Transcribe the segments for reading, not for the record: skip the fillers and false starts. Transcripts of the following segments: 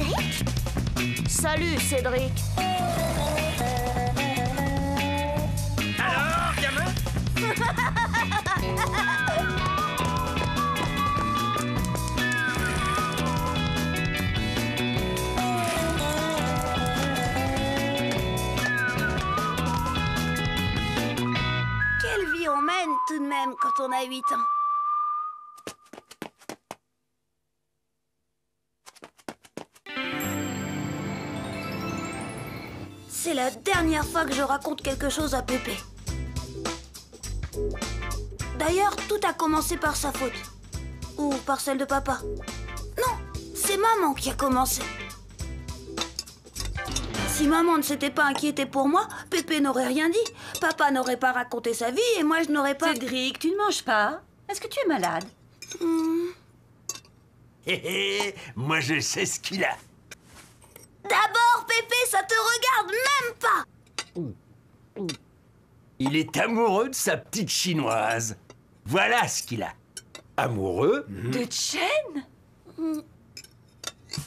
Cédric? Salut, Cédric. Alors, gamin? Quelle vie on mène tout de même quand on a 8 ans. C'est la dernière fois que je raconte quelque chose à Pépé. D'ailleurs, tout a commencé par sa faute. Ou par celle de papa. Non, c'est maman qui a commencé. Si maman ne s'était pas inquiétée pour moi, Pépé n'aurait rien dit. Papa n'aurait pas raconté sa vie et moi je n'aurais pas... Cédric, tu ne manges pas? Est-ce que tu es malade? Hé hé, moi je sais ce qu'il a. D'abord, Pépé, ça te regarde même pas. Il est amoureux de sa petite chinoise. Voilà ce qu'il a. Amoureux? De Chen?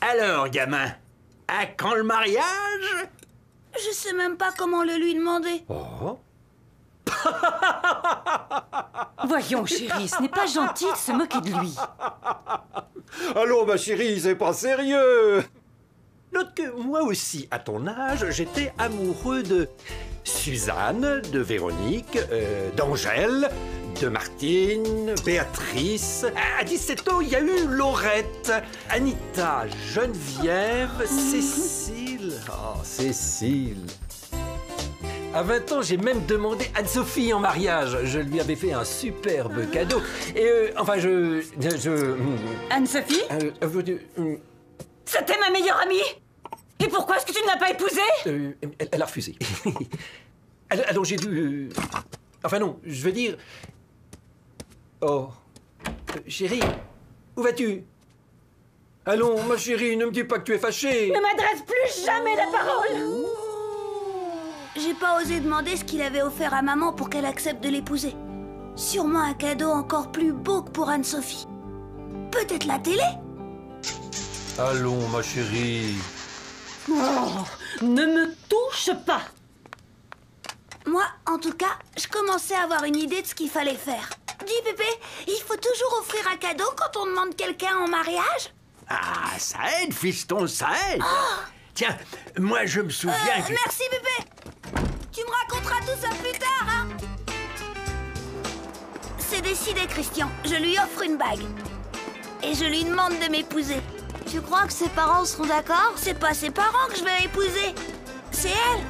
Alors, gamin, à quand le mariage? Je sais même pas comment le lui demander. Oh. Voyons, chérie, ce n'est pas gentil de se moquer de lui. Allons, ma chérie, c'est pas sérieux. Note que moi aussi, à ton âge, j'étais amoureux de Suzanne, de Véronique, d'Angèle, de Martine, Béatrice. À 17 ans, il y a eu Laurette, Anita, Geneviève, Cécile. Oh, Cécile. À 20 ans, j'ai même demandé Anne-Sophie en mariage. Je lui avais fait un superbe cadeau. Et enfin, Anne-Sophie? C'était ma meilleure amie. Et pourquoi est-ce que tu ne l'as pas épousée? Elle a refusé. Alors j'ai dû... Enfin non, je veux dire... Oh... chérie, où vas-tu? Allons, ma chérie, ne me dis pas que tu es fâchée. Ne m'adresse plus jamais la parole. J'ai pas osé demander ce qu'il avait offert à maman pour qu'elle accepte de l'épouser. Sûrement un cadeau encore plus beau que pour Anne-Sophie. Peut-être la télé? Allons, ma chérie. Oh, ne me touche pas. Moi, en tout cas, je commençais à avoir une idée de ce qu'il fallait faire. Dis, Pépé, il faut toujours offrir un cadeau quand on demande quelqu'un en mariage? Ah, ça aide, fiston, ça aide. Tiens, moi je me souviens que... Merci, Pépé. Tu me raconteras tout ça plus tard, hein? C'est décidé, Christian. Je lui offre une bague. Et je lui demande de m'épouser. Tu crois que ses parents seront d'accord? C'est pas ses parents que je vais épouser. C'est elle.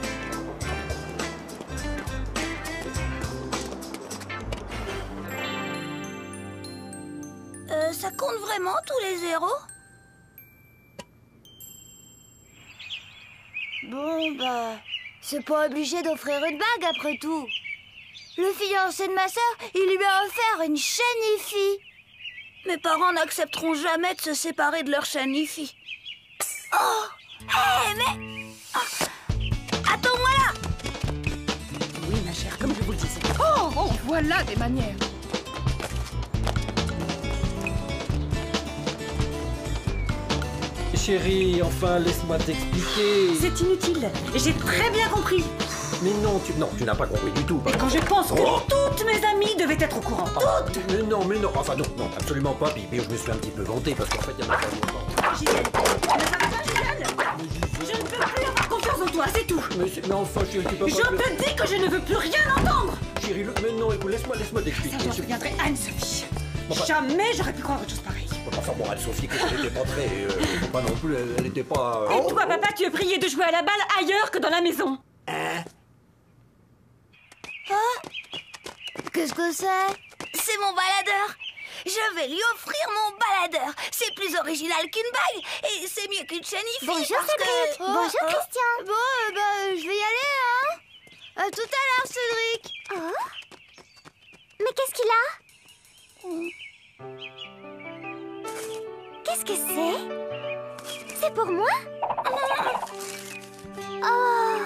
Ça compte vraiment tous les zéros? Bon, bah... c'est pas obligé d'offrir une bague, après tout. Le fiancé de ma sœur, il lui a offert une chaîne hi-fi. Mes parents n'accepteront jamais de se séparer de leur chaîne hi-fi. Oh! Hé, mais... Attends-moi là! Oui, ma chère, comme je vous le disais. Oh, voilà des manières. Chérie, enfin, laisse-moi t'expliquer. C'est inutile. J'ai très bien compris. Mais non, tu n'as pas compris du tout. Et quand je pense que toutes mes amies devaient être au courant. Toutes. Mais non, enfin non, absolument pas, Bibi, je me suis un petit peu vanté parce qu'en fait, il y en a pas longtemps. Gisèle, je ne peux plus avoir confiance en toi, c'est tout. Mais enfin, chérie, tu peux pas... Je te dis que je ne veux plus rien entendre. Chérie, mais non, écoute, laisse-moi t'expliquer. Ça, j'en souviendrai Anne-Sophie. Enfin- Jamais j'aurais pu croire autre chose pareille. Enfin bon, Anne-Sophie, elle n'était pas très... pas non plus, elle n'était pas... Et toi, papa, tu es prié de jouer à la balle ailleurs que dans la maison. Qu'est-ce que c'est? C'est mon baladeur. Je vais lui offrir mon baladeur. C'est plus original qu'une bague et c'est mieux qu'une chaîne hi-fi. Bonjour, parce Cédric. que... Bonjour, Christian. Bon, bah, je vais y aller, hein. À tout à l'heure, Cédric. Oh. Mais qu'est-ce qu'il a? Qu'est-ce que c'est? C'est pour moi? Oh,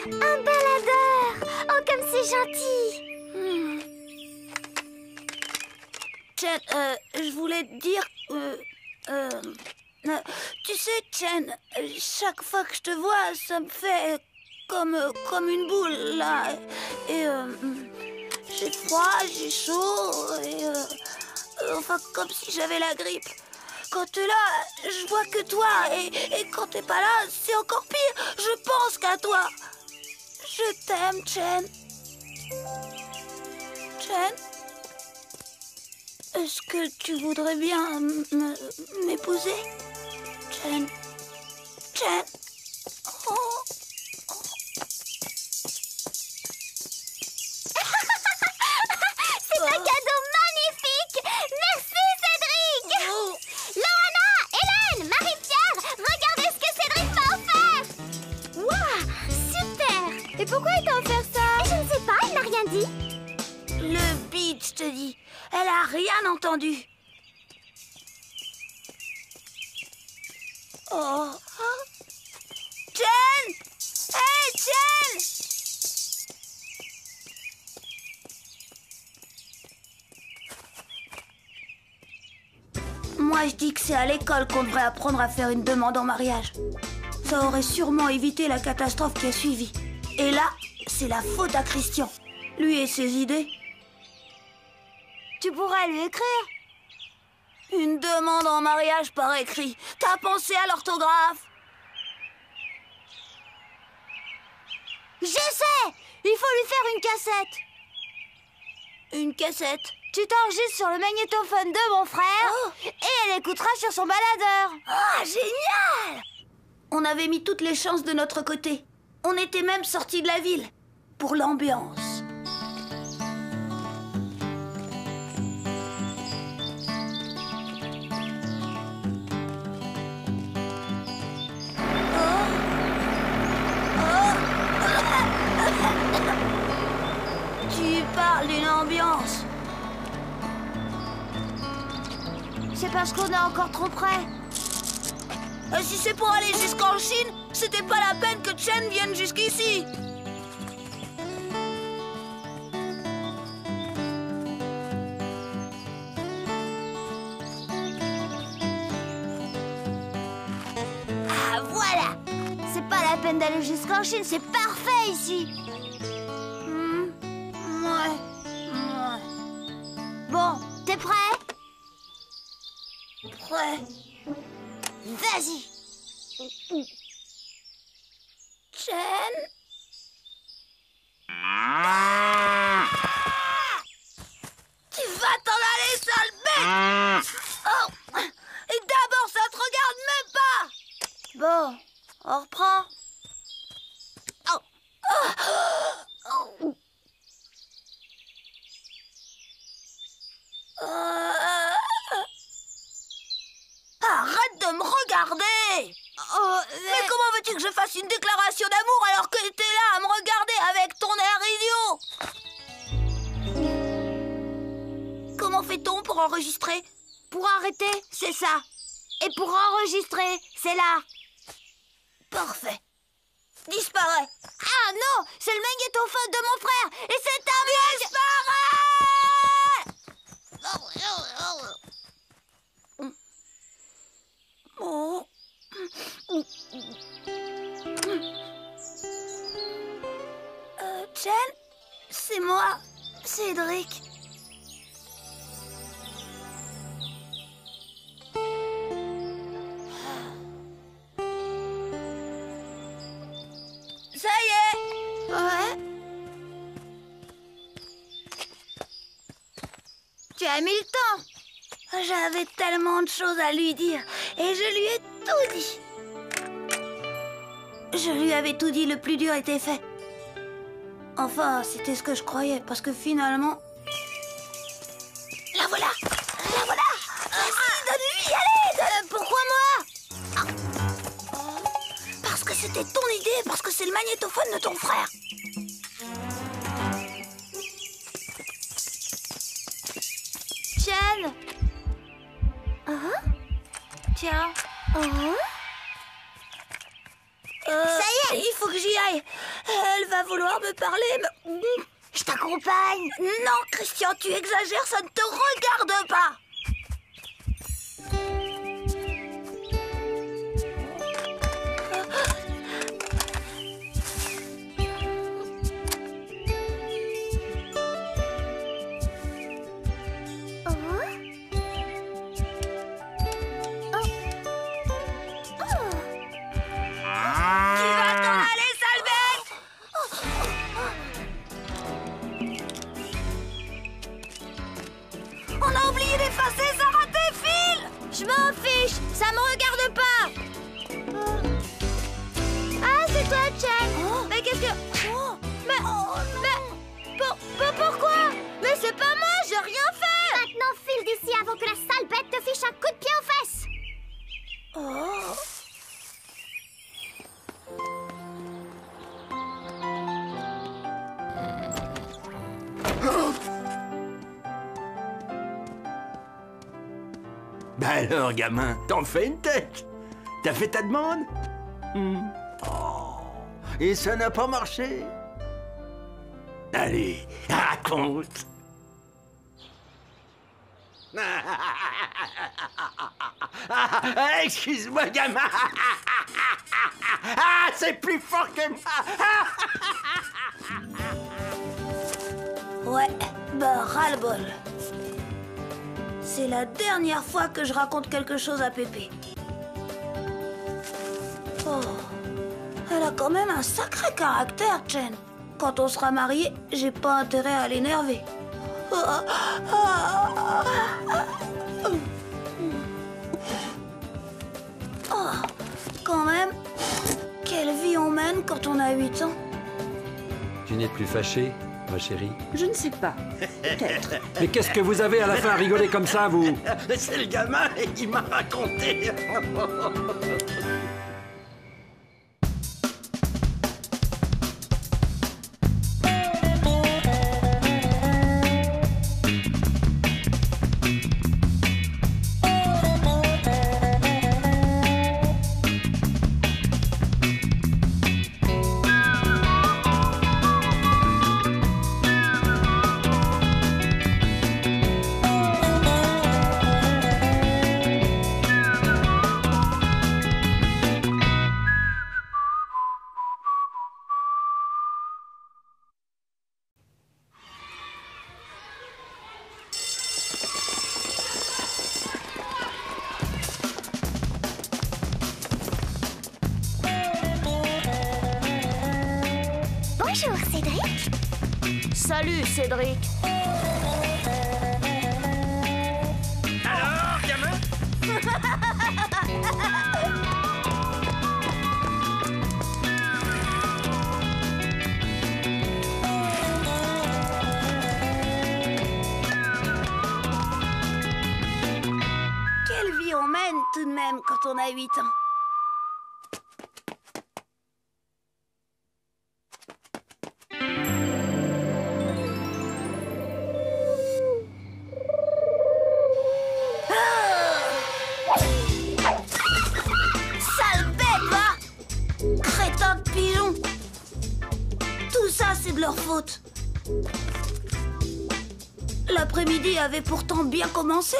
un baladeur. Oh, comme c'est gentil. Chen, je voulais te dire... tu sais, Chen, chaque fois que je te vois, ça me fait comme une boule, là. Et j'ai froid, j'ai chaud, et enfin, comme si j'avais la grippe. Quand t'es là, je vois que toi, et quand t'es pas là, c'est encore pire. Je pense qu'à toi. Je t'aime, Chen. Chen, est-ce que tu voudrais bien m'épouser? Chen. Chen. Oh. C'est un cadeau magnifique. Merci, Cédric. Oh. Loana, Hélène, Marie-Pierre, regardez ce que Cédric m'a offert. Waouh, super. Et pourquoi il t'a offert ça? Je ne sais pas, il n'a rien dit. Le bide, je te dis. Elle a rien entendu. Oh. Chen! Hey, Chen! Moi, je dis que c'est à l'école qu'on devrait apprendre à faire une demande en mariage. Ça aurait sûrement évité la catastrophe qui a suivi. Et là, c'est la faute à Christian. Lui et ses idées. Tu pourrais lui écrire. Une demande en mariage par écrit. T'as pensé à l'orthographe? Je sais. Il faut lui faire une cassette. Une cassette? Tu t'enregistres sur le magnétophone de mon frère et elle écoutera sur son baladeur. Ah, génial! On avait mis toutes les chances de notre côté. On était même sortis de la ville. Pour l'ambiance. Tu parles d'une ambiance. C'est parce qu'on est encore trop près. Si c'est pour aller jusqu'en Chine, c'était pas la peine que Chen vienne jusqu'ici. Ah, voilà. C'est pas la peine d'aller jusqu'en Chine, c'est parfait ici. Ouais. Bon, t'es prêt? Prêt. Vas-y. Chen. Tu vas t'en aller, sale bête. Oh. Et d'abord, ça te regarde même pas. Bon, on reprend. Arrête de me regarder. Mais comment veux-tu que je fasse une déclaration d'amour alors que t'es là à me regarder avec ton air idiot? Comment fait-on pour enregistrer? Pour arrêter, c'est ça. Et pour enregistrer, c'est là. Parfait. Disparaît. Ah non, c'est le magnétophone de mon frère. Et c'est un Oh. Chen, c'est moi, Cédric. Ça y est. Ouais. Tu as mis le temps. J'avais tellement de choses à lui dire et je lui ai tout dit. Je lui avais tout dit, le plus dur était fait. Enfin, c'était ce que je croyais, parce que finalement... La voilà. La voilà. Donne-lui, allez. Pourquoi moi? Parce que c'était ton idée, parce que c'est le magnétophone de ton frère. Chen. Tiens. Ça y est. Il faut que j'y aille. Elle va vouloir me parler, mais... Je t'accompagne. Non, Christian, tu exagères, ça ne te regarde pas. que... Oh, mais pourquoi? Mais c'est pas moi, j'ai rien fait! Maintenant, file d'ici avant que la sale bête te fiche un coup de pied aux fesses! Oh. Bah alors, gamin, t'en fais une tête. T'as fait ta demande? Oh, et ça n'a pas marché? Allez, raconte. Excuse-moi, gamin. Ah, c'est plus fort que moi. Ouais, bah ras-le-bol. C'est la dernière fois que je raconte quelque chose à Pépé. Oh, elle a quand même un sacré caractère, Chen. Quand on sera mariés, j'ai pas intérêt à l'énerver. Oh, quand même, quelle vie on mène quand on a 8 ans. Tu n'es plus fâchée, ma chérie? Je ne sais pas. Peut-être. Mais qu'est-ce que vous avez à la fin à rigoler comme ça, vous? C'est le gamin qui m'a raconté. Bonjour, Cédric. Salut, Cédric. Alors, gamin? Quelle vie on mène tout de même quand on a 8 ans. Sale bête, va! Crétin de pigeon! Tout ça, c'est de leur faute. L'après-midi avait pourtant bien commencé.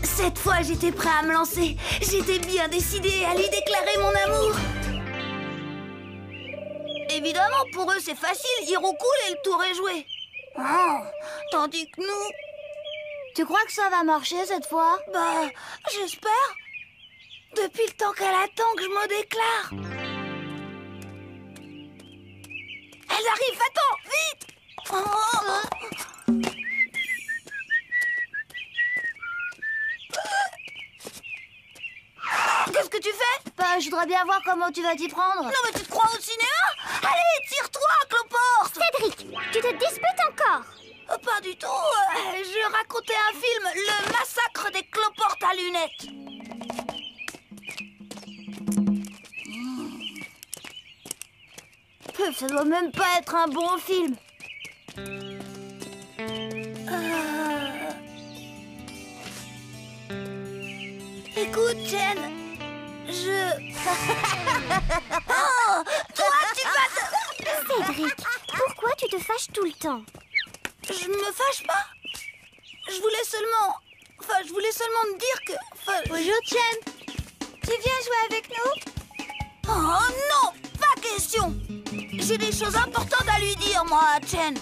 Cette fois, j'étais prêt à me lancer. J'étais bien décidée à lui déclarer mon amour. Évidemment, pour eux, c'est facile. Ils roucoulent et le tour est joué. Oh, tandis que nous... Tu crois que ça va marcher cette fois? Bah, j'espère. Depuis le temps qu'elle attend que je me déclare. Elle arrive, attends, vite! Oh. Qu'est-ce que tu fais? Bah, je voudrais bien voir comment tu vas t'y prendre. Non, mais tu te crois au cinéma? Allez, tire-toi, cloporte! Cédric, tu te disputes encore? Pas du tout. Je racontais un film, Le massacre des cloportes à lunettes. Ça doit même pas être un bon film. Écoute, Jen, Oh, toi, tu vas te... Cédric, pourquoi tu te fâches tout le temps? Je me fâche pas. Je voulais seulement... Enfin, je voulais seulement te dire que... Bonjour, Chen. Tu viens jouer avec nous? Oh non, pas question. J'ai des choses importantes à lui dire, moi, Chen.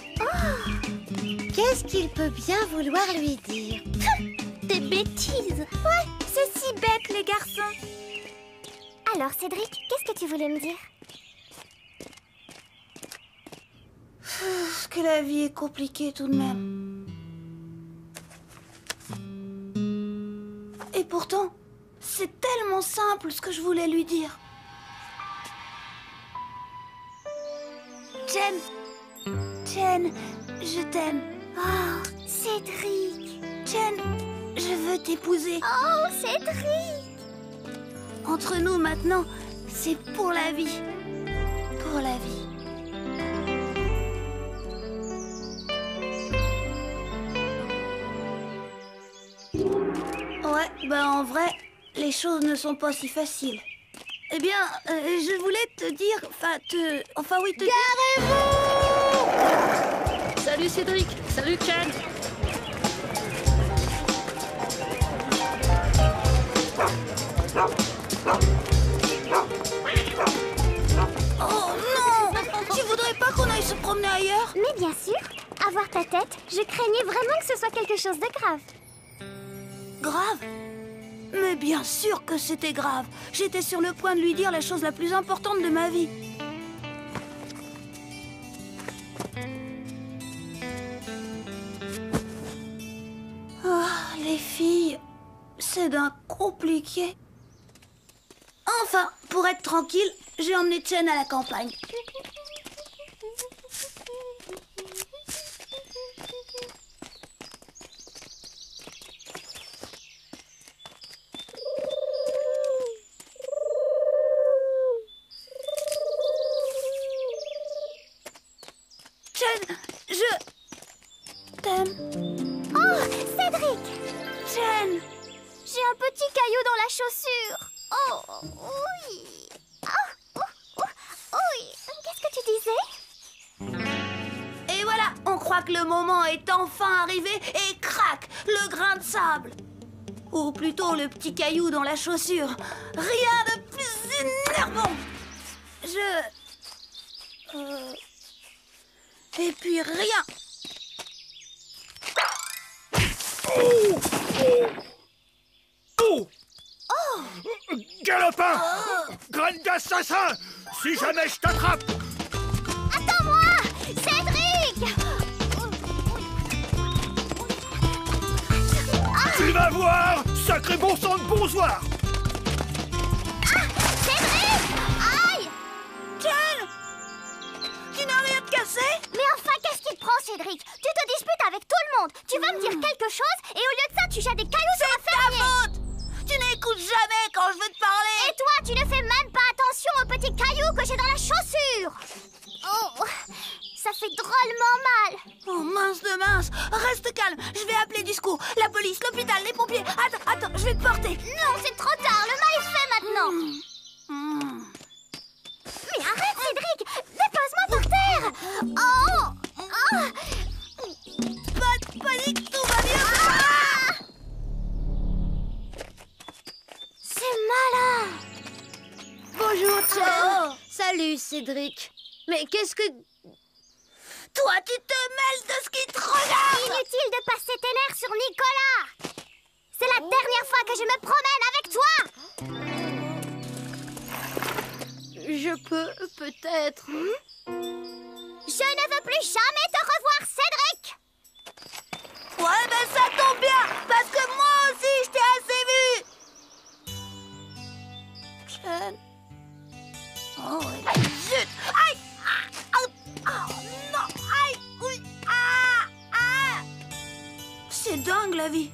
Qu'est-ce qu'il peut bien vouloir lui dire? Des bêtises. Ouais, c'est si bête, les garçons. Alors, Cédric, qu'est-ce que tu voulais me dire? Que la vie est compliquée tout de même. Et pourtant, c'est tellement simple ce que je voulais lui dire. Chen. Chen, je t'aime. Oh, Cédric. Chen, je veux t'épouser. Oh, Cédric. Entre nous maintenant, c'est pour la vie. Pour la vie. Ouais, ben en vrai, les choses ne sont pas si faciles. Eh bien, je voulais te dire, enfin oui, te dire... Salut Cédric. Salut Chen. Oh non! Tu voudrais pas qu'on aille se promener ailleurs? Mais bien sûr, à voir ta tête, je craignais vraiment que ce soit quelque chose de grave. Grave? Mais bien sûr que c'était grave. J'étais sur le point de lui dire la chose la plus importante de ma vie. Ah, les filles, c'est d'un compliqué. Enfin, pour être tranquille, j'ai emmené Chen à la campagne. Chen, je t'aime. Oh, Cédric. Chen. J'ai un petit caillou dans la chaussure. Oh, oui. Oh, oui. Qu'est-ce que tu disais? Et voilà, on croit que le moment est enfin arrivé et crac, le grain de sable. Ou plutôt le petit caillou dans la chaussure. Rien de plus énervant. Et puis rien. Galopin! Graine d'assassin! Si jamais je t'attrape! Attends-moi, Cédric. Tu vas voir! Sacré bon sang de bonsoir! Cédric. Aïe. Chen! Tu n'as rien de cassé? Mais enfin, qu'est-ce qui te prend, Cédric? Tu te disputes avec tout le monde. Tu vas me dire quelque chose et au lieu de ça, tu jettes des cailloux sur un fermier. faute! Tu n'écoutes jamais quand je veux te parler! Et toi, tu ne fais même pas attention aux petits cailloux que j'ai dans la chaussure. Oh, ça fait drôlement mal. Oh mince de mince! Reste calme, je vais appeler du secours. La police, l'hôpital, les pompiers. Attends, je vais te porter. Non, c'est trop tard, le mal est fait maintenant. Mais arrête, Cédric. Dépose-moi par terre. Oh. Pas de panique, tout va bien! C'est malin. Bonjour, Chen. Salut, Cédric. Mais qu'est-ce que... Toi, tu te mêles de ce qui te regarde! Inutile de passer tes nerfs sur Nicolas. C'est la dernière fois que je me promène avec toi. Je peux, peut-être... Je ne veux plus jamais te revoir, Cédric. Ouais, ben ça tombe bien, parce que moi aussi, je t'ai assez vu! Chen... Oh, zut! Aïe! Non! Aïe! Oui! C'est dingue, la vie.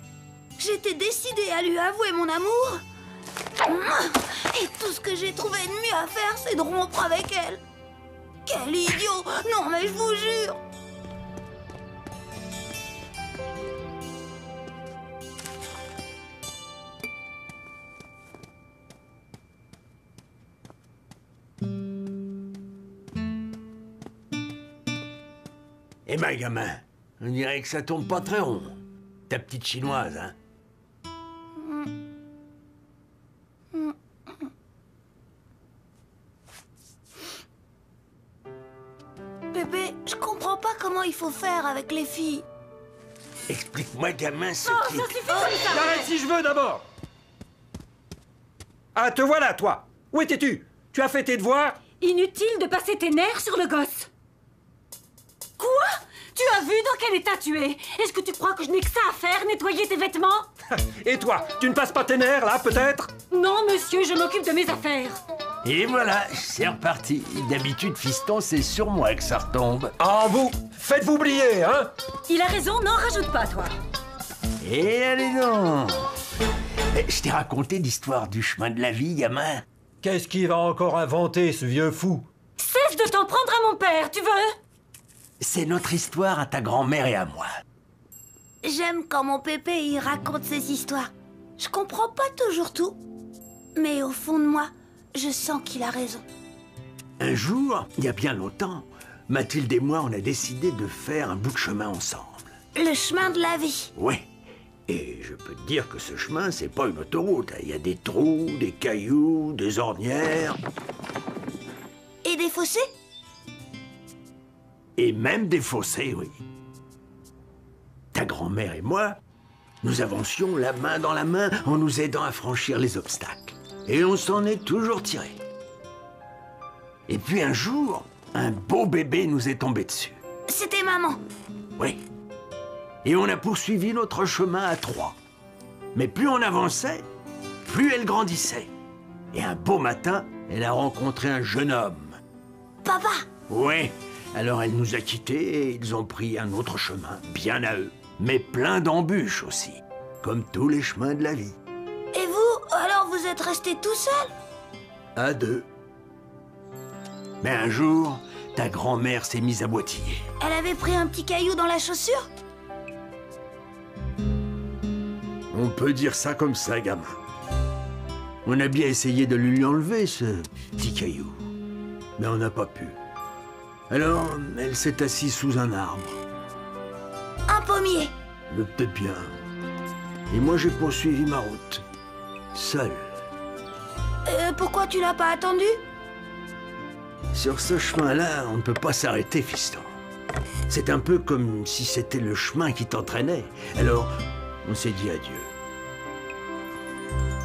J'étais décidée à lui avouer mon amour. Et tout ce que j'ai trouvé de mieux à faire, c'est de rompre avec elle. Quel idiot! Non, mais je vous jure! Eh ben, gamin, on dirait que ça tombe pas très rond. Ta petite chinoise, hein? Bébé, je comprends pas comment il faut faire avec les filles. Explique-moi, gamin, ce qui... J'arrête si je veux d'abord! Ah, te voilà, toi! Où étais-tu? Tu as fait tes devoirs? Inutile de passer tes nerfs sur le gosse. Quoi? Tu as vu dans quel état tu es? Est-ce que tu crois que je n'ai que ça à faire, nettoyer tes vêtements? Et toi, tu ne passes pas tes nerfs, là, peut-être? Non, monsieur, je m'occupe de mes affaires. Et voilà, c'est reparti. D'habitude, fiston, c'est sur moi que ça retombe. Ah, vous, faites-vous oublier, hein? Il a raison, n'en rajoute pas, toi. Et allez donc. Je t'ai raconté l'histoire du chemin de la vie, gamin. Qu'est-ce qu'il va encore inventer, ce vieux fou? Cesse de t'en prendre à mon père, tu veux? C'est notre histoire à ta grand-mère et à moi. J'aime quand mon pépé il raconte ses histoires. Je comprends pas toujours tout, mais au fond de moi, je sens qu'il a raison. Un jour, il y a bien longtemps, Mathilde et moi, on a décidé de faire un bout de chemin ensemble. Le chemin de la vie. Ouais. Et je peux te dire que ce chemin, c'est pas une autoroute. Il y a des trous, des cailloux, des ornières. Et des fossés? Et même des fossés, oui. Ta grand-mère et moi, nous avancions la main dans la main en nous aidant à franchir les obstacles. Et on s'en est toujours tiré. Et puis un jour, un beau bébé nous est tombé dessus. C'était maman. Oui. Et on a poursuivi notre chemin à trois. Mais plus on avançait, plus elle grandissait. Et un beau matin, elle a rencontré un jeune homme. Papa! Oui. Alors elle nous a quittés et ils ont pris un autre chemin, bien à eux. Mais plein d'embûches aussi, comme tous les chemins de la vie. Et vous, alors vous êtes resté tout seul? À deux. Mais un jour, ta grand-mère s'est mise à boitiller. Elle avait pris un petit caillou dans la chaussure? On peut dire ça comme ça, gamin. On a bien essayé de lui enlever, ce petit caillou. Mais on n'a pas pu. Alors, elle s'est assise sous un arbre. Un pommier. Peut-être bien. Et moi, j'ai poursuivi ma route. Seul. Pourquoi tu l'as pas attendu? Sur ce chemin-là, on ne peut pas s'arrêter, fiston. C'est un peu comme si c'était le chemin qui t'entraînait. Alors, on s'est dit adieu.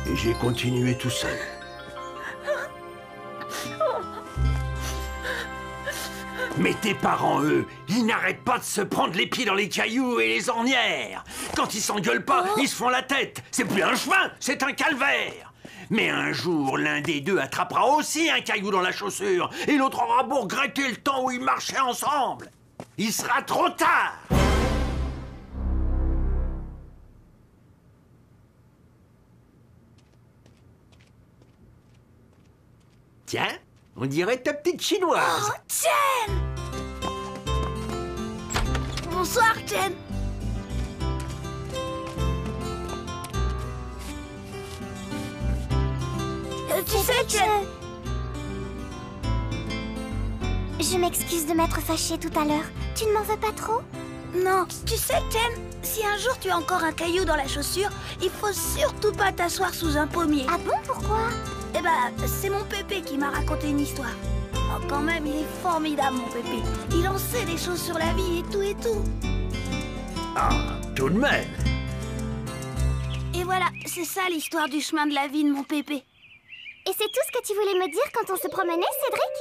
Et j'ai continué tout seul. Mais tes parents, eux, ils n'arrêtent pas de se prendre les pieds dans les cailloux et les ornières. Quand ils s'engueulent pas, ils se font la tête. C'est plus un chemin, c'est un calvaire. Mais un jour, l'un des deux attrapera aussi un caillou dans la chaussure et l'autre aura beau regretter le temps où ils marchaient ensemble. Il sera trop tard. Tiens, on dirait ta petite chinoise. Oh, Chen! Bonsoir, Chen. Tu sais, Chen... Je m'excuse de m'être fâchée tout à l'heure. Tu ne m'en veux pas trop? Non, tu sais, Chen, si un jour tu as encore un caillou dans la chaussure, il faut surtout pas t'asseoir sous un pommier. Ah bon, pourquoi? Eh ben, c'est mon pépé qui m'a raconté une histoire. Oh, quand même, il est formidable, mon pépé. Il en sait des choses sur la vie et tout et tout. Ah, tout de même. Et voilà, c'est ça l'histoire du chemin de la vie de mon pépé. Et c'est tout ce que tu voulais me dire quand on se promenait, Cédric?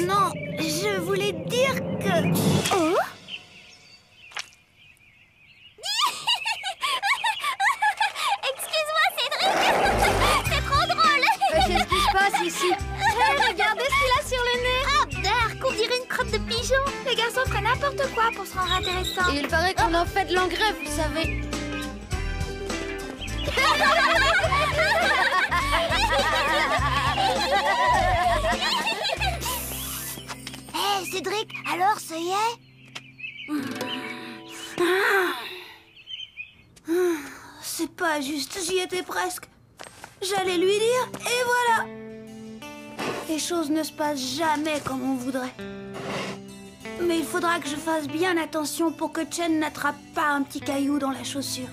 Non, je voulais dire que... Oh? Excuse-moi, Cédric. C'est trop drôle. Qu'est-ce qui se passe ici? Hey, regardez ce qu'il a sur le nez. Ah, Dark, on dirait une crotte de pigeon. Les garçons feraient n'importe quoi pour se rendre intéressant. Et il paraît qu'on en fait de l'engrais, vous savez. Hé, Cédric, alors ça y est? C'est pas juste, j'y étais presque. J'allais lui dire, et voilà. Les choses ne se passent jamais comme on voudrait. Mais il faudra que je fasse bien attention pour que Chen n'attrape pas un petit caillou dans la chaussure.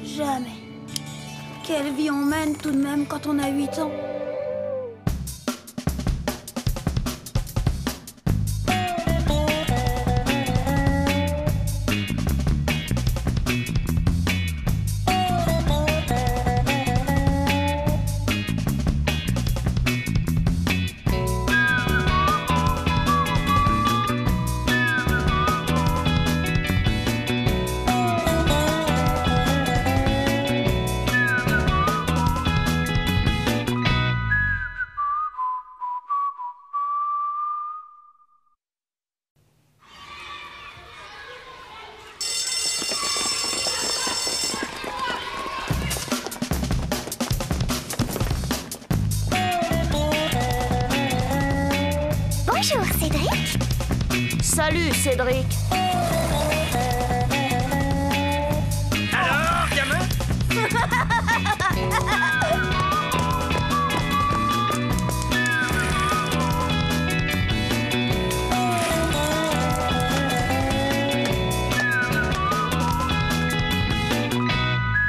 Jamais. Quelle vie on mène tout de même quand on a 8 ans. Salut, Cédric. Alors, gamin?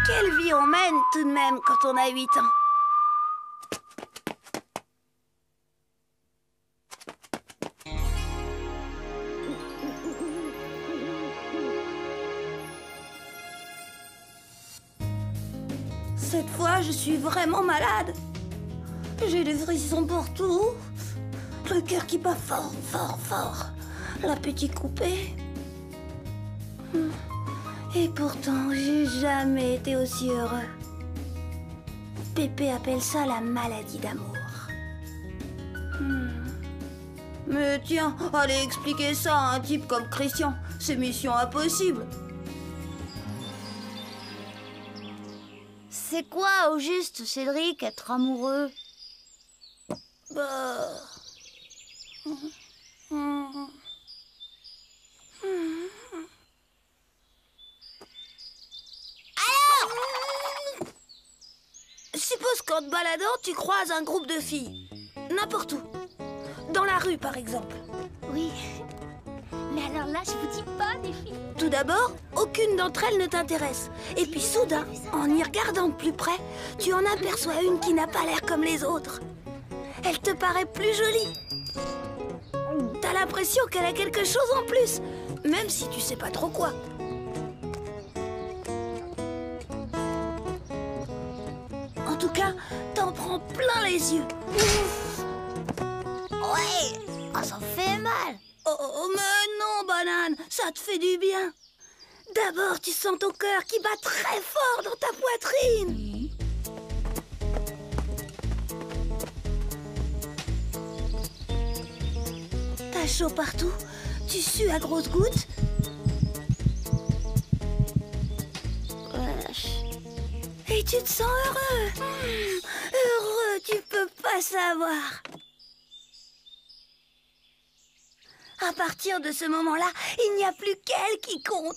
Quelle vie on mène tout de même quand on a 8 ans. Cette fois, je suis vraiment malade. J'ai des frissons partout. Le cœur qui bat fort, fort, fort. L'appétit coupé. Et pourtant, j'ai jamais été aussi heureux. Pépé appelle ça la maladie d'amour. Mais tiens, allez expliquer ça à un type comme Christian. C'est mission impossible. C'est quoi, au juste, Cédric, être amoureux? Bah... Suppose qu'en te baladant, tu croises un groupe de filles. N'importe où. Dans la rue, par exemple. Oui. Mais alors là, je vous dis pas des filles. Tout d'abord, aucune d'entre elles ne t'intéresse. Et puis soudain, en y regardant de plus près, tu en aperçois une qui n'a pas l'air comme les autres. Elle te paraît plus jolie. T'as l'impression qu'elle a quelque chose en plus, même si tu sais pas trop quoi. En tout cas, t'en prends plein les yeux. Ouais, ça fait mal. Oh, mais non, banane, ça te fait du bien. D'abord, tu sens ton cœur qui bat très fort dans ta poitrine. T'as chaud partout, tu sues à grosses gouttes. Et tu te sens heureux. Heureux, tu peux pas savoir. À partir de ce moment-là, il n'y a plus qu'elle qui compte.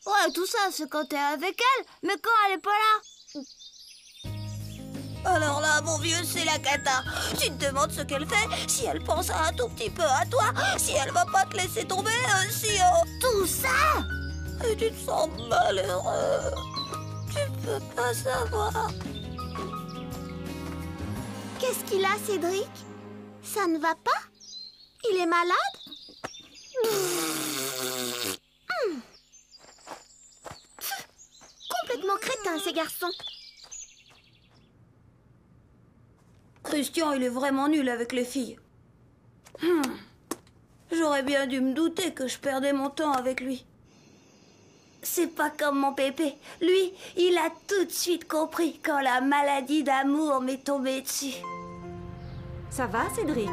Ouais, tout ça, c'est quand t'es avec elle, mais quand elle est pas là. Alors là, mon vieux, c'est la cata. Tu te demandes ce qu'elle fait, si elle pense un tout petit peu à toi, si elle va pas te laisser tomber, si... Tout ça? Et tu te sens malheureux. Tu peux pas savoir. Qu'est-ce qu'il a, Cédric? Ça ne va pas? Il est malade? Complètement crétin, ces garçons. Christian, il est vraiment nul avec les filles. J'aurais bien dû me douter que je perdais mon temps avec lui. C'est pas comme mon Pépé. Lui, il a tout de suite compris quand la maladie d'amour m'est tombée dessus. Ça va, Cédric?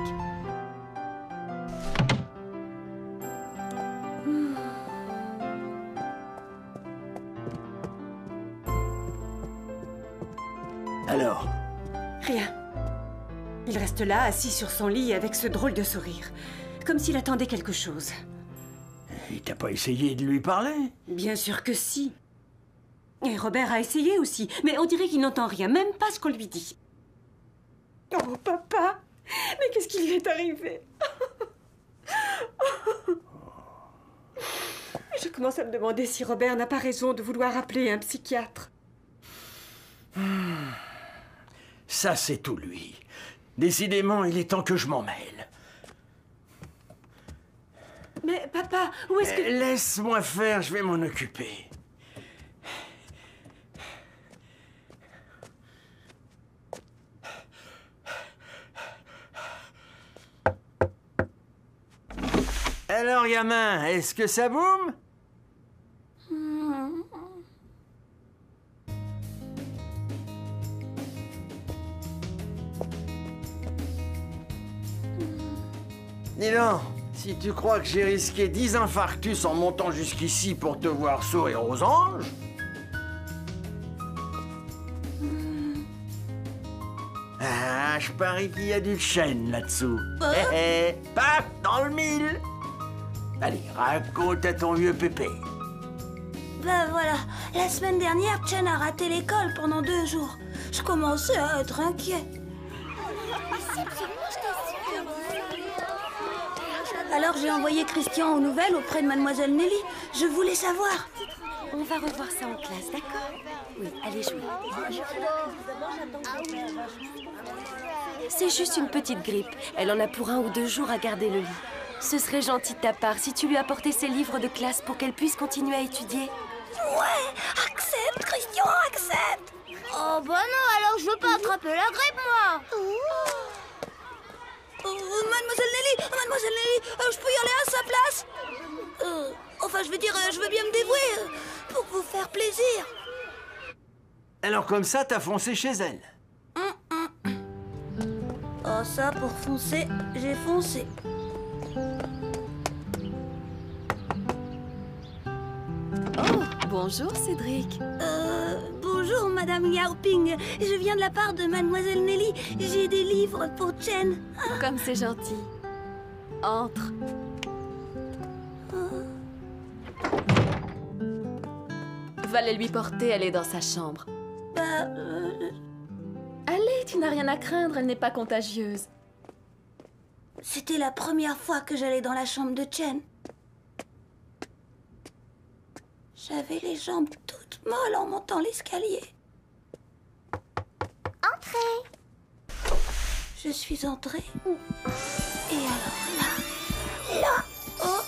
Alors? Rien. Il reste là, assis sur son lit avec ce drôle de sourire. Comme s'il attendait quelque chose. Et t'as pas essayé de lui parler? Bien sûr que si. Et Robert a essayé aussi, mais on dirait qu'il n'entend rien, même pas ce qu'on lui dit. Oh, papa! Mais qu'est-ce qui lui est arrivé? Je commence à me demander si Robert n'a pas raison de vouloir appeler un psychiatre. Ça, c'est tout lui. Décidément, il est temps que je m'en mêle. Mais papa, où est-ce que... Laisse-moi faire, je vais m'en occuper. Alors, gamin, est-ce que ça boum? Dis donc, si tu crois que j'ai risqué 10 infarctus en montant jusqu'ici pour te voir sourire aux anges... Ah, je parie qu'il y a du chêne là-dessous. Hé hé, paf, dans le mille. Allez, raconte à ton vieux Pépé. Ben voilà, la semaine dernière, Chen a raté l'école pendant 2 jours. Je commençais à être inquiet. Alors j'ai envoyé Christian aux nouvelles auprès de Mademoiselle Nelly. Je voulais savoir. On va revoir ça en classe, d'accord? Oui, allez jouer. C'est juste une petite grippe. Elle en a pour 1 ou 2 jours à garder le lit. Ce serait gentil de ta part si tu lui apportais ses livres de classe pour qu'elle puisse continuer à étudier. Ouais, accepte, Christian, accepte. Oh bah non, alors je veux pas attraper la grippe, moi. Mademoiselle Nelly, je peux y aller à sa place? Enfin, je veux dire, je veux bien me dévouer pour vous faire plaisir. Alors comme ça, t'as foncé chez elle. Oh, ça, pour foncer, j'ai foncé. Oh, bonjour Cédric. Bonjour, Madame Yaoping. Je viens de la part de Mademoiselle Nelly. J'ai des livres pour Chen. Comme c'est gentil. Entre. Va les lui porter, elle est dans sa chambre. Allez, tu n'as rien à craindre, elle n'est pas contagieuse. C'était la première fois que j'allais dans la chambre de Chen. J'avais les jambes toutes molles en montant l'escalier. Entrez. Je suis entrée. Et alors là, oh,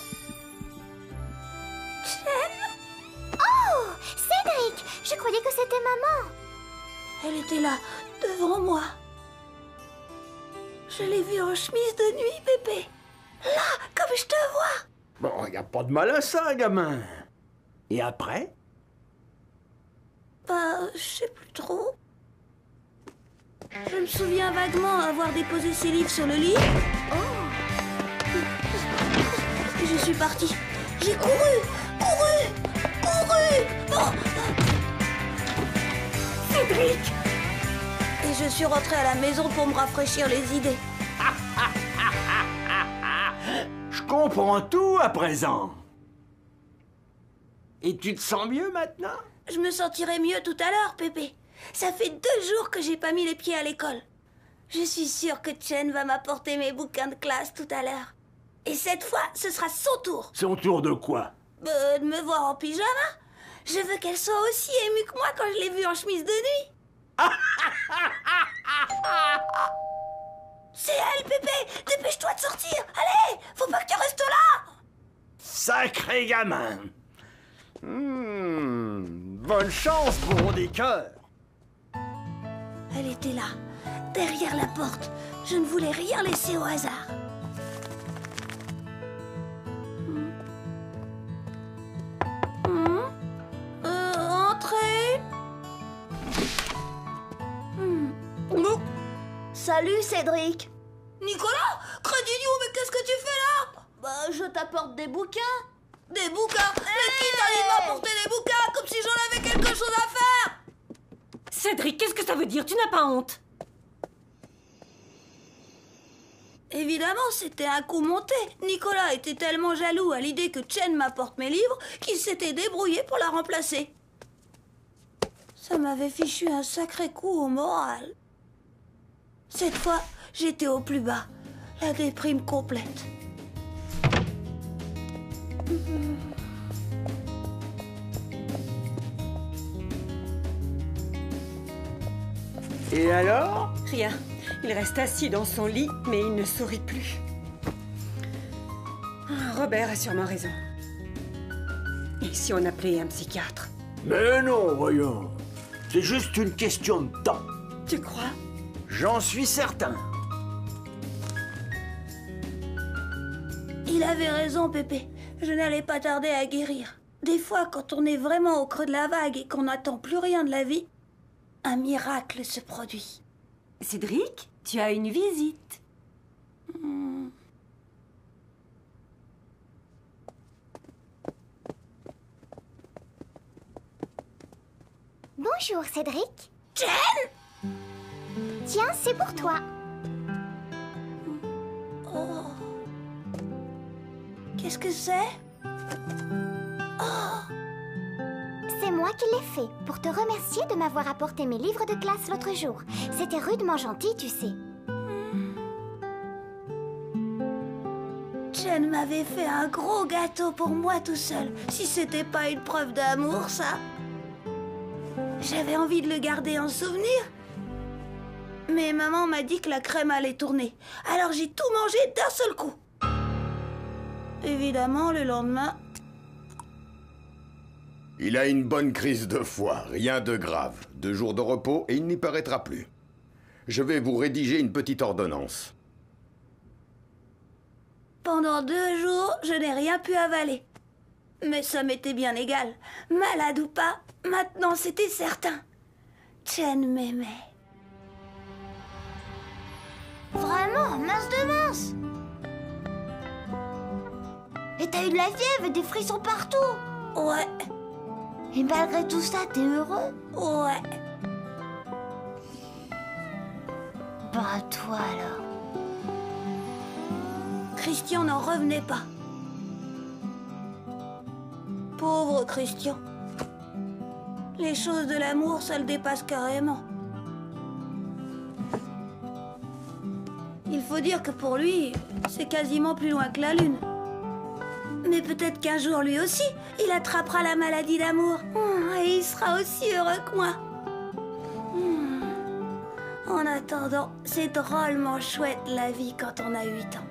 Chen, Oh, Cédric, je croyais que c'était maman. elle était là, devant moi. Je l'ai vue en chemise de nuit, Pépé. Là, comme je te vois. Bon, y a pas de mal à ça, gamin. Et après? Je sais plus trop. Je me souviens vaguement avoir déposé ses livres sur le lit. Et je suis partie. J'ai couru. Oh. Cédric! Et je suis rentrée à la maison pour me rafraîchir les idées. Je comprends tout à présent. Et tu te sens mieux maintenant? Je me sentirai mieux tout à l'heure, Pépé. Ça fait 2 jours que j'ai pas mis les pieds à l'école. Je suis sûre que Chen va m'apporter mes bouquins de classe tout à l'heure. Et cette fois, ce sera son tour. Son tour de quoi? De me voir en pyjama. Je veux qu'elle soit aussi émue que moi quand je l'ai vue en chemise de nuit. C'est elle, Pépé. Dépêche-toi de sortir. Allez, faut pas que tu restes là. Sacré gamin. Bonne chance, bourreau des cœurs. Elle était là, derrière la porte. Je ne voulais rien laisser au hasard. Entrez. Salut, Cédric. Nicolas, crédit-nous, mais qu'est-ce que tu fais là? Bah, je t'apporte des bouquins. Des bouquins? Mais qui t'a dit de m'apporter des bouquins comme si j'en avais quelque chose à faire? Cédric, qu'est-ce que ça veut dire? Tu n'as pas honte? Évidemment, c'était un coup monté. Nicolas était tellement jaloux à l'idée que Chen m'apporte mes livres qu'il s'était débrouillé pour la remplacer. Ça m'avait fichu un sacré coup au moral. Cette fois, j'étais au plus bas, la déprime complète. Et alors? Rien. Il reste assis dans son lit, mais il ne sourit plus. Robert a sûrement raison. Et si on appelait un psychiatre? Mais non, voyons. C'est juste une question de temps. Tu crois? J'en suis certain. Il avait raison, Pépé. Je n'allais pas tarder à guérir. Des fois, quand on est vraiment au creux de la vague et qu'on n'attend plus rien de la vie, un miracle se produit. Cédric, tu as une visite. Bonjour, Cédric. Chen! Tiens, c'est pour toi. Oh. Qu'est-ce que c'est? C'est moi qui l'ai fait, pour te remercier de m'avoir apporté mes livres de classe l'autre jour. C'était rudement gentil, tu sais. Chen m'avait fait un gros gâteau pour moi tout seul. Si c'était pas une preuve d'amour, ça. J'avais envie de le garder en souvenir. Mais maman m'a dit que la crème allait tourner. Alors j'ai tout mangé d'un seul coup. Évidemment, le lendemain... Il a une bonne crise de foie, rien de grave. 2 jours de repos et il n'y paraîtra plus. Je vais vous rédiger une petite ordonnance. Pendant 2 jours, je n'ai rien pu avaler. Mais ça m'était bien égal. Malade ou pas, maintenant c'était certain. Chen m'aimait. Vraiment, mince de mince. Et t'as eu de la fièvre et des frissons partout. Ouais, Et malgré tout ça, t'es heureux? ouais. Bah toi alors. Christian n'en revenait pas. Pauvre Christian. Les choses de l'amour, ça le dépasse carrément. Il faut dire que pour lui, c'est quasiment plus loin que la lune. Mais peut-être qu'un jour, lui aussi, il attrapera la maladie d'amour. Et il sera aussi heureux que moi. En attendant, c'est drôlement chouette la vie quand on a 8 ans.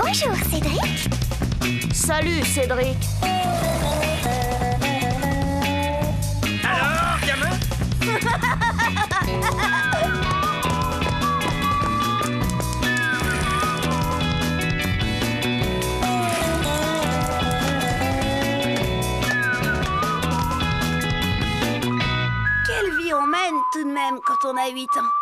Bonjour, Cédric. Salut, Cédric. Alors, gamin? Quelle vie on mène tout de même quand on a 8 ans.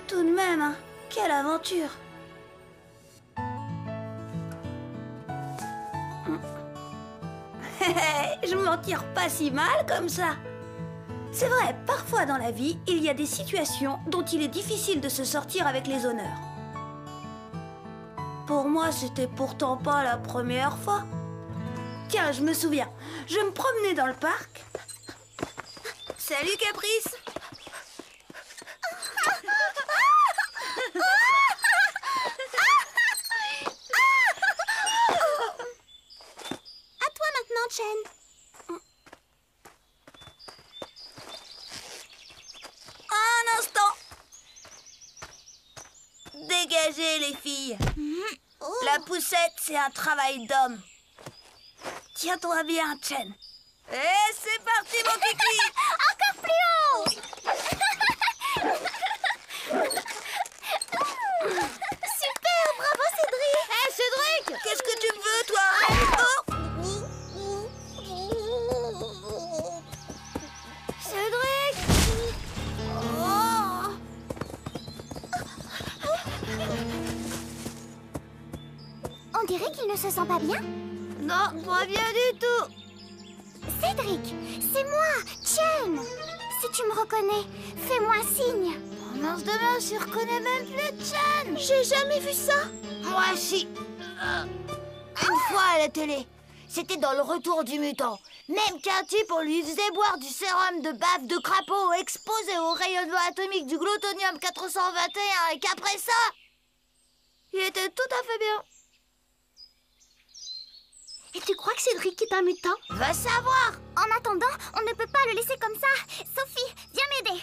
Tout de même, hein, quelle aventure. Je m'en tire pas si mal comme ça. C'est vrai, parfois dans la vie, il y a des situations dont il est difficile de se sortir avec les honneurs. Pour moi, c'était pourtant pas la première fois. Tiens, je me souviens, je me promenais dans le parc. Salut Caprice. À toi maintenant, Chen. Un instant. Dégagez les filles. La poussette, c'est un travail d'homme. Tiens-toi bien, Chen. Et c'est parti, mon kiki. Encore plus haut. Super, bravo Cédric. Hé, Cédric! Qu'est-ce que tu veux, toi? Cédric! On dirait qu'il ne se sent pas bien. Non, pas bien du tout. Cédric, c'est moi, Chen. Si tu me reconnais, fais-moi un signe. Oh, mince de mince, je reconnais même plus Chen. J'ai jamais vu ça. Moi, si. Une fois à la télé. C'était dans le retour du mutant. Même qu'un type, on lui faisait boire du sérum de bave de crapaud exposé au rayonnement atomique du glutonium 421 et qu'après ça, il était tout à fait bien. Et tu crois que Cédric est un mutant? Va savoir. En attendant, on ne peut pas le laisser comme ça. Sophie, viens m'aider.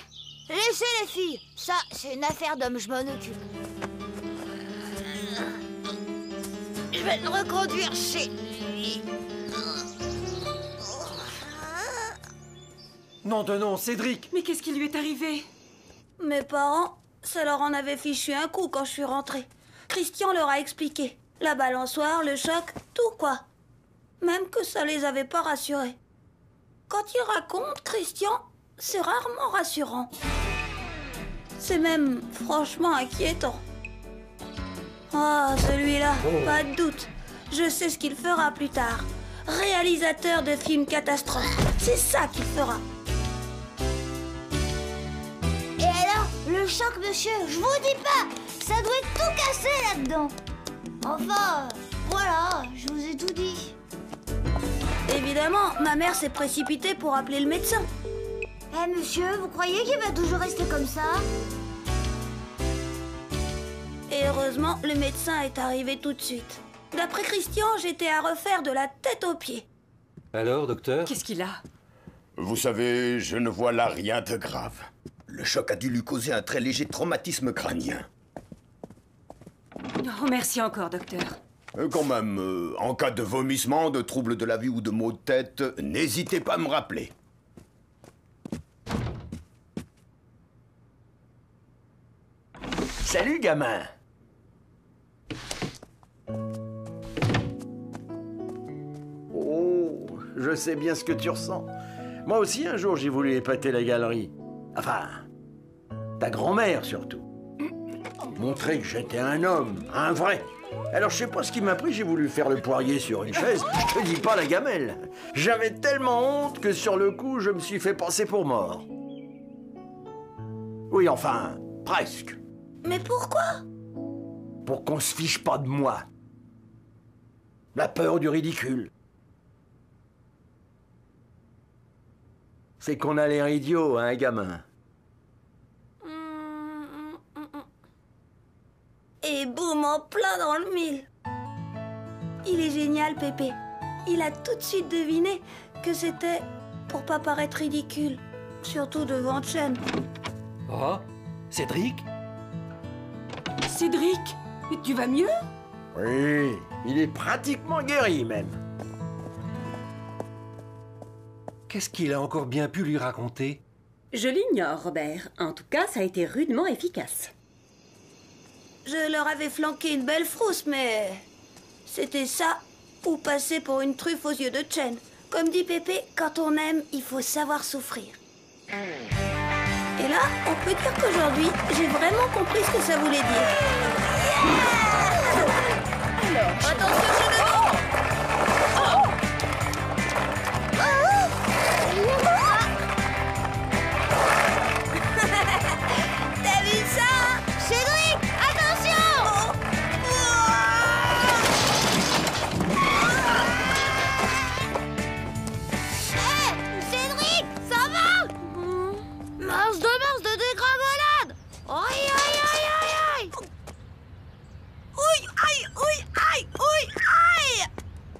Laissez les filles. Ça, c'est une affaire d'homme, je m'en occupe. Je vais le reconduire chez lui. Non de non, Cédric! Mais qu'est-ce qui lui est arrivé? Mes parents, ça leur en avait fichu un coup quand je suis rentrée. Christian leur a expliqué. La balançoire, le choc, tout quoi. Même que ça les avait pas rassurés. Quand il raconte, Christian, c'est rarement rassurant. C'est même franchement inquiétant. Ah, celui-là, pas de doute. Je sais ce qu'il fera plus tard. Réalisateur de films catastrophes. C'est ça qu'il fera. Et alors, le choc, monsieur, je vous dis pas, ça doit être tout cassé là-dedans. Enfin, voilà, je vous ai tout dit. Évidemment, ma mère s'est précipitée pour appeler le médecin. Eh monsieur, vous croyez qu'il va toujours rester comme ça? Et heureusement, le médecin est arrivé tout de suite. D'après Christian, j'étais à refaire de la tête aux pieds. Alors, docteur? Qu'est-ce qu'il a? Vous savez, je ne vois là rien de grave. Le choc a dû lui causer un très léger traumatisme crânien. Oh, merci encore, docteur. Quand même, en cas de vomissement, de troubles de la vue ou de maux de tête, n'hésitez pas à me rappeler. Salut, gamin. Oh, je sais bien ce que tu ressens. Moi aussi, un jour, j'ai voulu épater la galerie. Enfin, ta grand-mère, surtout. Montrer que j'étais un homme, un vrai. Alors, je sais pas ce qui m'a pris, j'ai voulu faire le poirier sur une chaise. Je te dis pas la gamelle. J'avais tellement honte que sur le coup, je me suis fait passer pour mort. Oui, enfin, presque. Mais pourquoi? Pour qu'on se fiche pas de moi. La peur du ridicule. C'est qu'on a l'air idiot, hein, gamin. Et boum, en plein dans le mille. Il est génial, Pépé. Il a tout de suite deviné que c'était pour pas paraître ridicule. Surtout devant Chen. Oh, Cédric? Cédric, mais tu vas mieux? Oui, il est pratiquement guéri, même. Qu'est-ce qu'il a encore bien pu lui raconter? Je l'ignore, Robert. En tout cas, ça a été rudement efficace. Je leur avais flanqué une belle frousse, mais... c'était ça, ou passer pour une truffe aux yeux de Chen. Comme dit Pépé, quand on aime, il faut savoir souffrir. Et là, on peut dire qu'aujourd'hui, j'ai vraiment compris ce que ça voulait dire. Alors, attention, je le vends. T'as vu ça? Cédric, attention! Hé, Cédric, ça va? Mince de dégringolade! Aïe, aïe, aïe, aïe, aïe! Ouille, aïe, ouille, aïe, ouille, aïe!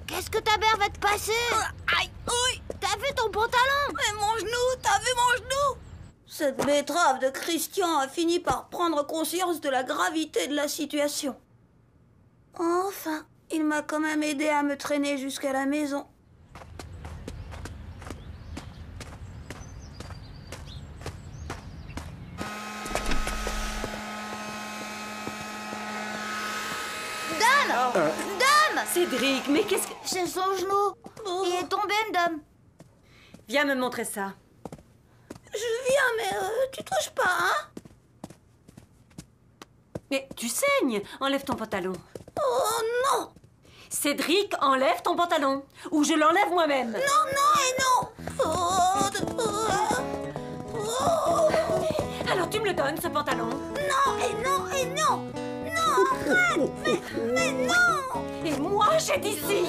Qu'est-ce que ta mère va te passer? Aïe, ouille! T'as vu ton pantalon? Mais mon genou, t'as vu mon genou? Cette betterave de Christian a fini par prendre conscience de la gravité de la situation. Enfin, il m'a quand même aidé à me traîner jusqu'à la maison. Dame! Dame! Cédric, mais qu'est-ce que... C'est son genou. Il est tombé, Dame. Viens me montrer ça. Je viens, mais tu touches pas, hein? Mais tu saignes. Enlève ton pantalon. Oh non! Cédric, enlève ton pantalon. Ou je l'enlève moi-même. Non, non et non! Alors tu me le donnes, ce pantalon. Non et non et non! Non, arrête! Mais non! Et moi, j'ai d'ici.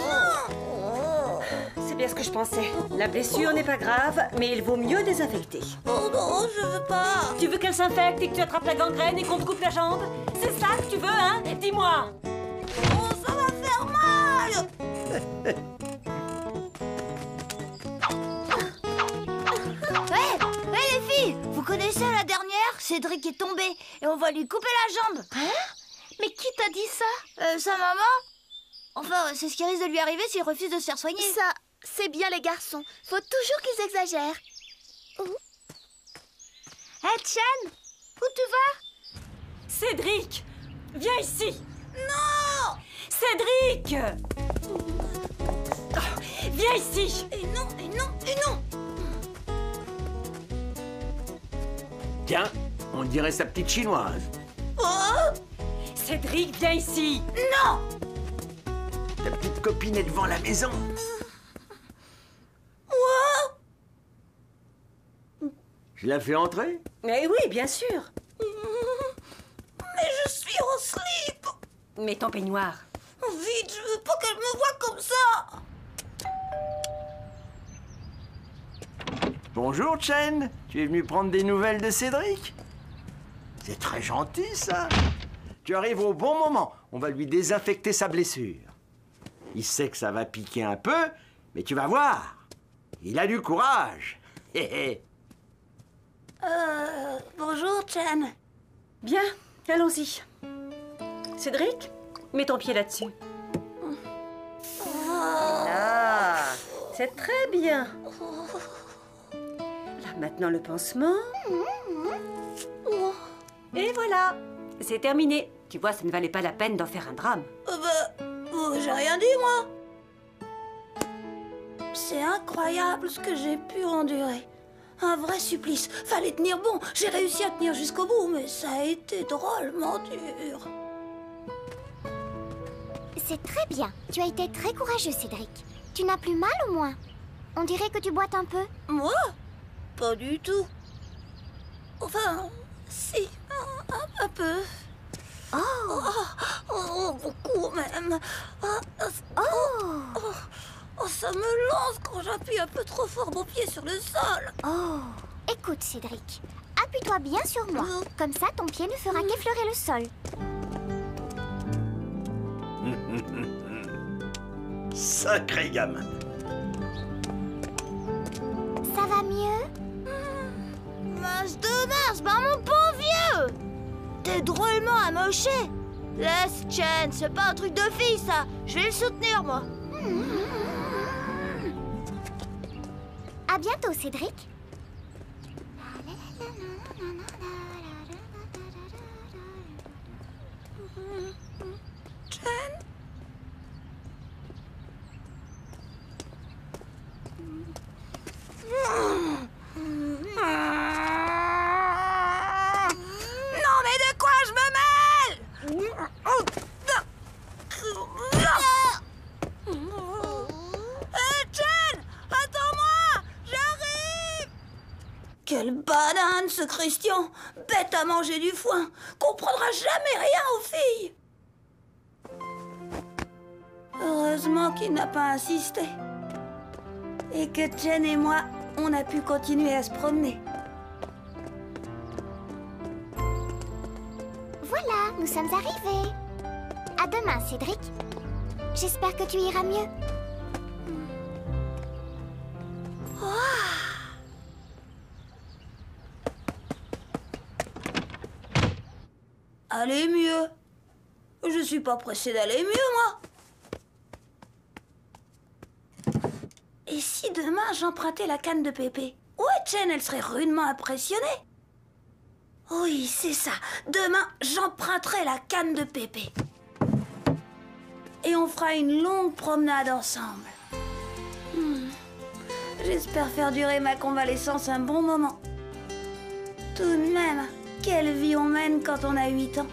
C'est bien ce que je pensais. La blessure n'est pas grave, mais il vaut mieux désinfecter. Oh non, je veux pas! Tu veux qu'elle s'infecte et que tu attrapes la gangrène et qu'on te coupe la jambe? C'est ça que tu veux, hein? Dis-moi! Oh, ça va faire mal! connaissez la dernière? Cédric est tombé et on va lui couper la jambe. Hein? Mais qui t'a dit ça? Sa maman? Enfin, c'est ce qui risque de lui arriver s'il refuse de se faire soigner. Ça, c'est bien les garçons. Faut toujours qu'ils exagèrent. Hé, Chen, où tu vas? Cédric, viens ici. Non! Cédric! Oh, viens ici. Et non, et non, et non! Tiens, on dirait sa petite chinoise. Oh! Cédric, viens ici. Non! Ta petite copine est devant la maison. Oh! Je la fais entrer? Mais oui, bien sûr. Mais je suis en slip! Mets ton peignoir. Vite, je veux pas qu'elle me voie comme ça! Bonjour, Chen. Tu es venu prendre des nouvelles de Cédric? C'est très gentil, ça. Tu arrives au bon moment. On va lui désinfecter sa blessure. Il sait que ça va piquer un peu, mais tu vas voir. Il a du courage. Bonjour, Chen. Bien, allons-y. Cédric, mets ton pied là-dessus. Ah, c'est très bien. Là, maintenant le pansement. Et voilà, c'est terminé. Tu vois, ça ne valait pas la peine d'en faire un drame. J'ai rien dit, moi. C'est incroyable ce que j'ai pu endurer. Un vrai supplice. Fallait tenir bon. J'ai réussi à tenir jusqu'au bout, mais ça a été drôlement dur. C'est très bien. Tu as été très courageux, Cédric. Tu n'as plus mal au moins? On dirait que tu boites un peu. Moi? Pas du tout. Enfin, si, un peu. Beaucoup même. Ça me lance quand j'appuie un peu trop fort mon pied sur le sol. Écoute, Cédric. Appuie-toi bien sur moi. Comme ça, ton pied ne fera qu'effleurer le sol. Sacré gamin. Ça va mieux? Mince de mince, mon pauvre vieux! T'es drôlement amoché. Laisse, Chen, c'est pas un truc de fille, ça. Je vais le soutenir, moi. À bientôt, Cédric. Non, mais de quoi je me mêle? Chen, attends-moi, j'arrive. Quelle banane, ce Christian. Bête à manger du foin. Comprendra jamais rien aux filles. Heureusement qu'il n'a pas insisté. Et que Chen et moi, on a pu continuer à se promener. Voilà, nous sommes arrivés. À demain, Cédric. J'espère que tu iras mieux. Aller mieux. Je suis pas pressée d'aller mieux, moi. Et si demain j'empruntais la canne de Pépé? Ouais, Chen, elle serait rudement impressionnée. Oui, c'est ça. Demain, j'emprunterai la canne de Pépé. Et on fera une longue promenade ensemble. J'espère faire durer ma convalescence un bon moment. Tout de même, quelle vie on mène quand on a 8 ans.